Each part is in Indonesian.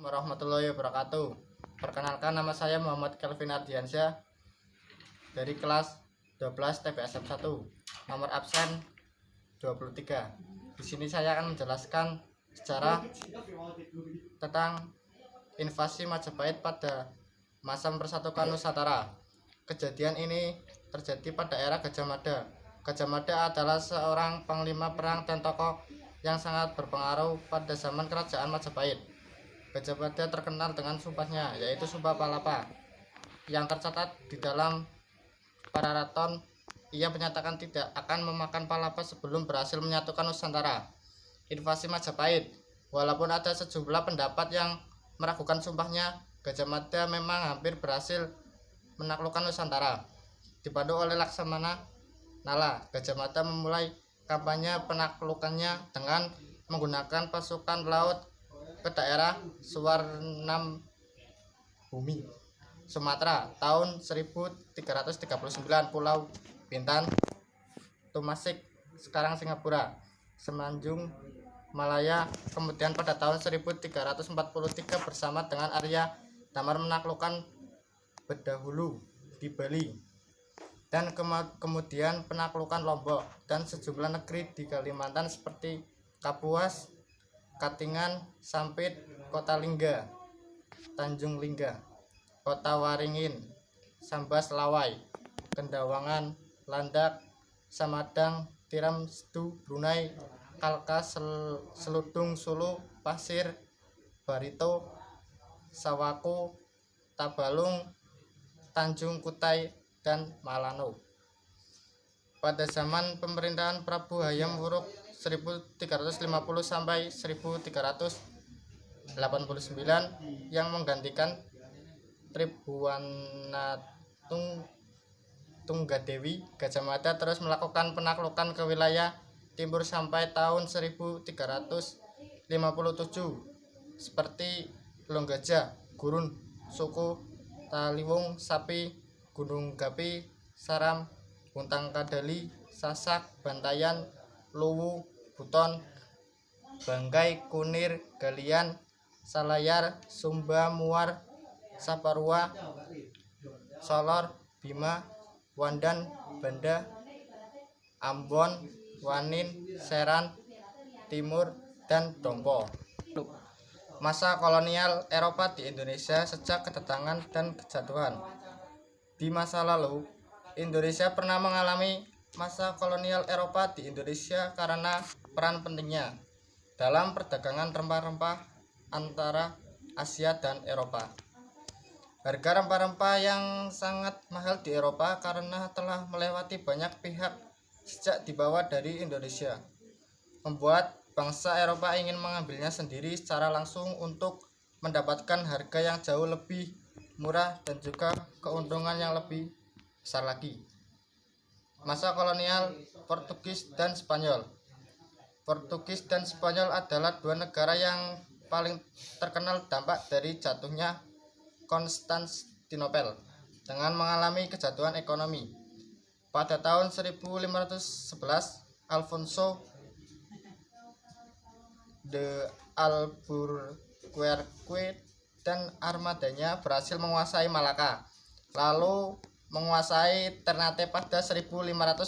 warahmatullahi wabarakatuh. Perkenalkan, nama saya Muhammad Kelvin Ardiansyah dari kelas 12 TPSM 1, nomor absen 23. Di sini saya akan menjelaskan secara tentang invasi Majapahit pada masa mempersatukan Nusantara. Kejadian ini terjadi pada era Gajah Mada. Gajah Mada adalah seorang panglima perang dan tokoh yang sangat berpengaruh pada zaman kerajaan Majapahit. Gajah Mada terkenal dengan sumpahnya, yaitu Sumpah Palapa, yang tercatat di dalam Pararaton. Ia menyatakan tidak akan memakan Palapa sebelum berhasil menyatukan Nusantara. Invasi Majapahit. Walaupun ada sejumlah pendapat yang meragukan sumpahnya, Gajah Mada memang hampir berhasil menaklukkan Nusantara. Dipandu oleh Laksamana Nala, Gajah Mada memulai kampanye penaklukannya dengan menggunakan pasukan laut ke daerah Suwarnam Bumi, Sumatera tahun 1339, Pulau Bintan, Tumasik sekarang Singapura, Semenanjung Malaya. Kemudian pada tahun 1343 bersama dengan Arya Damar menaklukkan Bedahulu di Bali, dan kemudian penaklukan Lombok dan sejumlah negeri di Kalimantan seperti Kapuas, Katingan, Sampit, Kota Lingga, Tanjung Lingga, Kota Waringin, Sambas Lawai, Kendawangan, Landak, Samadang, Tiram Setu, Brunei, Kalka, Seludung, Sulu, Pasir, Barito, Sawako, Tabalung, Tanjung Kutai, dan Malano. Pada zaman pemerintahan Prabu Hayam Wuruk 1350 sampai 1389 yang menggantikan Tribhuwanatung Tunggadewi, Gajah Mada terus melakukan penaklukan ke wilayah timur sampai tahun 1357 seperti Longgajah, Gurun, Suku, Taliwung, Sapi, Gunung Gapi, Saram, Buntang Kadali, Sasak, Bantayan, Luwu, Buton, Banggai, Kunir, Galian, Salayar, Sumba, Muar, Saparua, Solor, Bima, Wandan, Banda, Ambon, Wanin, Seran, Timur, dan Dompo. Masa kolonial Eropa di Indonesia sejak kedatangan dan kejatuhan. Di masa lalu, Indonesia pernah mengalami masa kolonial Eropa di Indonesia karena peran pentingnya dalam perdagangan rempah-rempah antara Asia dan Eropa. Harga rempah-rempah yang sangat mahal di Eropa karena telah melewati banyak pihak sejak dibawa dari Indonesia, membuat bangsa Eropa ingin mengambilnya sendiri secara langsung untuk mendapatkan harga yang jauh lebih murah dan juga keuntungan yang lebih besar lagi. Masa kolonial Portugis dan Spanyol. Portugis dan Spanyol adalah dua negara yang paling terkenal dampak dari jatuhnya Konstantinopel dengan mengalami kejatuhan ekonomi. Pada tahun 1511, Alfonso de Albuquerque dan armadanya berhasil menguasai Malaka, lalu menguasai Ternate pada 1512.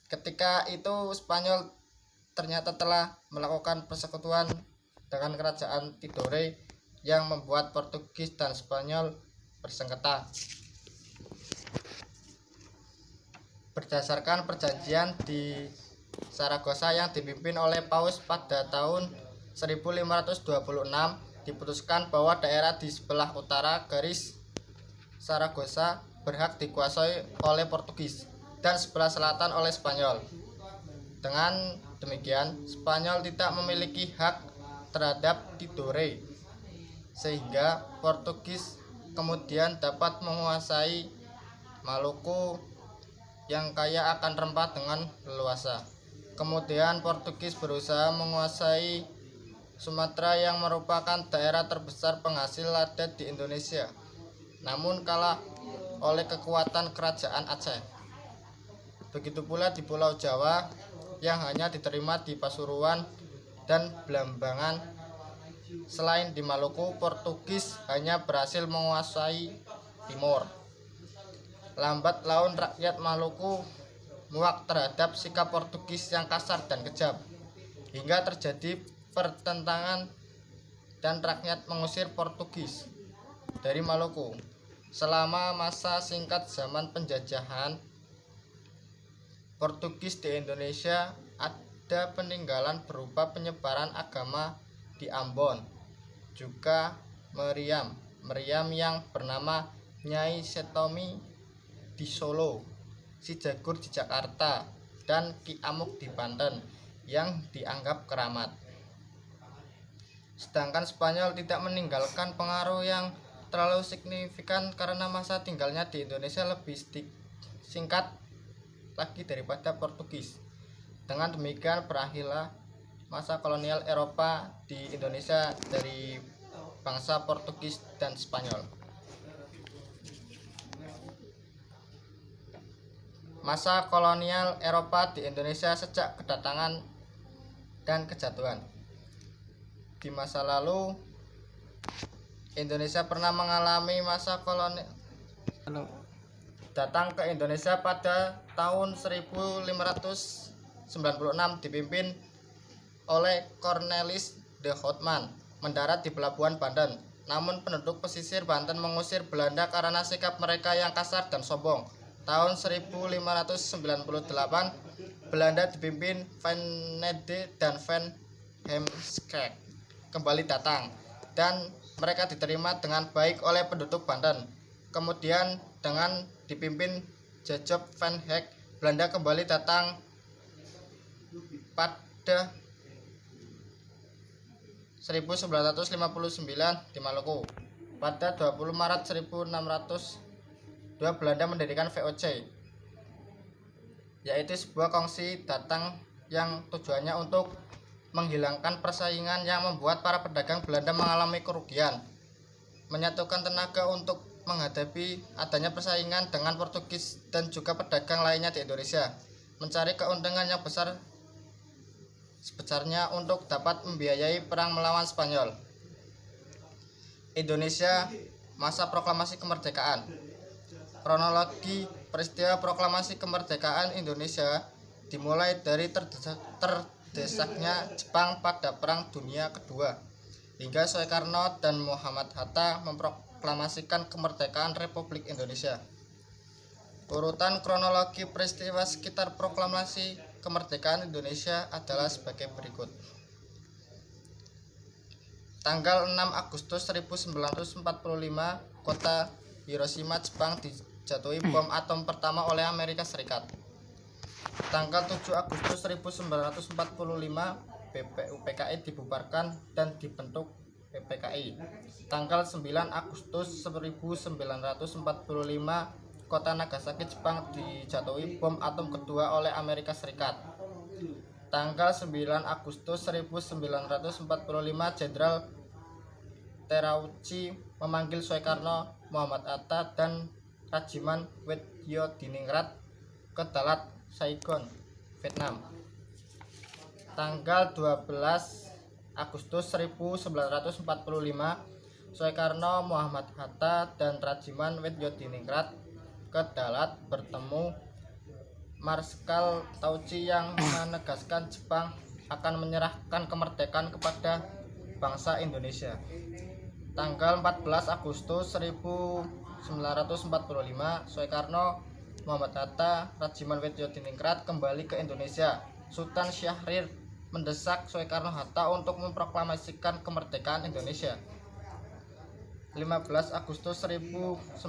Ketika itu Spanyol ternyata telah melakukan persekutuan dengan kerajaan Tidore yang membuat Portugis dan Spanyol bersengketa. Berdasarkan perjanjian di Saragossa yang dipimpin oleh Paus pada tahun 1526, diputuskan bahwa daerah di sebelah utara garis Saragossa berhak dikuasai oleh Portugis dan sebelah selatan oleh Spanyol. Dengan demikian, Spanyol tidak memiliki hak terhadap Tidore, sehingga Portugis kemudian dapat menguasai Maluku yang kaya akan rempah dengan leluasa. Kemudian Portugis berusaha menguasai Sumatera yang merupakan daerah terbesar penghasil lada di Indonesia, namun kalah oleh kekuatan kerajaan Aceh. Begitu pula di Pulau Jawa yang hanya diterima di Pasuruan dan Blambangan Selain di Maluku, Portugis hanya berhasil menguasai timur. Lambat laun rakyat Maluku muak terhadap sikap Portugis yang kasar dan kejam, hingga terjadi pertentangan dan rakyat mengusir Portugis dari Maluku. Selama masa singkat zaman penjajahan Portugis di Indonesia, ada peninggalan berupa penyebaran agama di Ambon, juga meriam yang bernama Nyai Setomi di Solo, Si Jagur di Jakarta, dan Ki Amuk di Banten yang dianggap keramat. Sedangkan Spanyol tidak meninggalkan pengaruh yang terlalu signifikan karena masa tinggalnya di Indonesia lebih singkat lagi daripada Portugis. Dengan demikian berakhirlah masa kolonial Eropa di Indonesia dari bangsa Portugis dan Spanyol. Masa kolonial Eropa di Indonesia sejak kedatangan dan kejatuhan. Di masa lalu, Indonesia pernah mengalami masa kolonial. Datang ke Indonesia pada tahun 1596 dipimpin oleh Cornelis de Houtman, mendarat di Pelabuhan Banten. Namun penduduk pesisir Banten mengusir Belanda karena sikap mereka yang kasar dan sombong. Tahun 1598 Belanda dipimpin Van Nede dan Van Heemskerk kembali datang, dan mereka diterima dengan baik oleh penduduk Banten. Kemudian dengan dipimpin Jacob van Heck, Belanda kembali datang pada 1959 di Maluku. Pada 20 Maret 1602 Belanda mendirikan VOC, yaitu sebuah kongsi datang yang tujuannya untuk menghilangkan persaingan yang membuat para pedagang Belanda mengalami kerugian, menyatukan tenaga untuk menghadapi adanya persaingan dengan Portugis dan juga pedagang lainnya di Indonesia, mencari keuntungan yang sebesarnya untuk dapat membiayai perang melawan Spanyol. Indonesia, masa proklamasi kemerdekaan. Kronologi peristiwa proklamasi kemerdekaan Indonesia dimulai dari terdesaknya Jepang pada Perang Dunia Kedua, hingga Soekarno dan Muhammad Hatta memproklamasikan kemerdekaan Republik Indonesia. Urutan kronologi peristiwa sekitar proklamasi kemerdekaan Indonesia adalah sebagai berikut. Tanggal 6 Agustus 1945, kota Hiroshima, Jepang dijatuhi bom atom pertama oleh Amerika Serikat. Tanggal 7 Agustus 1945, PKI dibubarkan dan dibentuk PPKI. Tanggal 9 Agustus 1945, kota Nagasaki, Jepang dijatuhi bom atom kedua oleh Amerika Serikat. Tanggal 9 Agustus 1945, Jenderal Terauchi memanggil Soekarno, Muhammad Hatta, dan Rajiman Widyodiningrat ke Dalat, Saigon, Vietnam. Tanggal 12 Agustus 1945, Soekarno, Muhammad Hatta, dan Rajiman Widyodiningrat ke Dalat bertemu Marskal Tauchi yang menegaskan Jepang akan menyerahkan kemerdekaan kepada bangsa Indonesia. Tanggal 14 Agustus 1945, Soekarno, Muhammad Hatta, Rajiman Widyodiningrat kembali ke Indonesia. Sultan Syahrir mendesak Soekarno-Hatta untuk memproklamasikan kemerdekaan Indonesia. 15 Agustus 1945,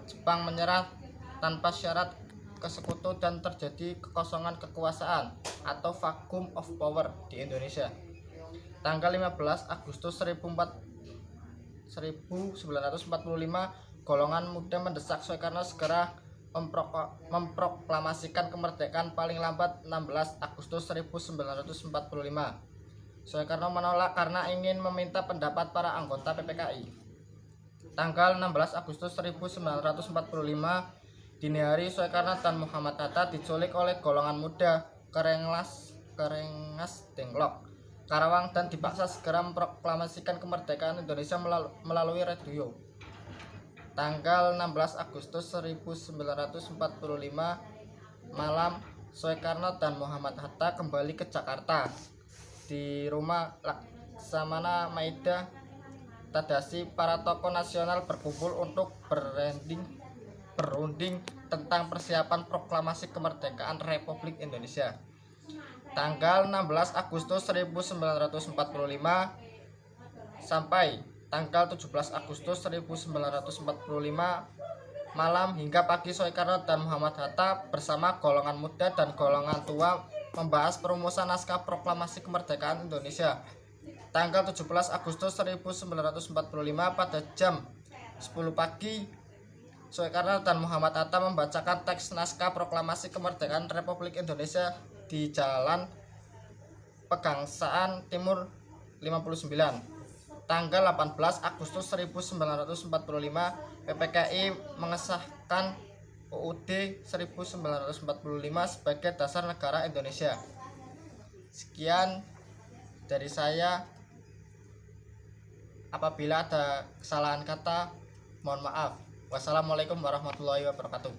Jepang menyerah tanpa syarat ke sekutu dan terjadi kekosongan kekuasaan atau vacuum of power di Indonesia. Tanggal 15 Agustus 1945, golongan muda mendesak Soekarno segera memproklamasikan kemerdekaan paling lambat 16 Agustus 1945. Soekarno menolak karena ingin meminta pendapat para anggota PPKI. Tanggal 16 Agustus 1945, dini hari Soekarno dan Muhammad Hatta diculik oleh golongan muda Kerengas Denglok Karawang dan dipaksa segera memproklamasikan kemerdekaan Indonesia melalui radio. Tanggal 16 Agustus 1945 malam, Soekarno dan Muhammad Hatta kembali ke Jakarta. Di rumah Laksamana Maida Tadasi, para tokoh nasional berkumpul untuk berunding tentang persiapan proklamasi kemerdekaan Republik Indonesia. Tanggal 16 Agustus 1945 sampai tanggal 17 Agustus 1945 malam hingga pagi, Soekarno dan Muhammad Hatta bersama golongan muda dan golongan tua membahas perumusan naskah proklamasi kemerdekaan Indonesia. Tanggal 17 Agustus 1945 pada jam 10 pagi, Soekarno dan Muhammad Hatta membacakan teks naskah proklamasi kemerdekaan Republik Indonesia di Jalan Pegangsaan Timur 59. Tanggal 18 Agustus 1945 PPKI mengesahkan UUD 1945 sebagai dasar negara Indonesia. Sekian dari saya. Apabila ada kesalahan kata, mohon maaf. Wassalamualaikum warahmatullahi wabarakatuh.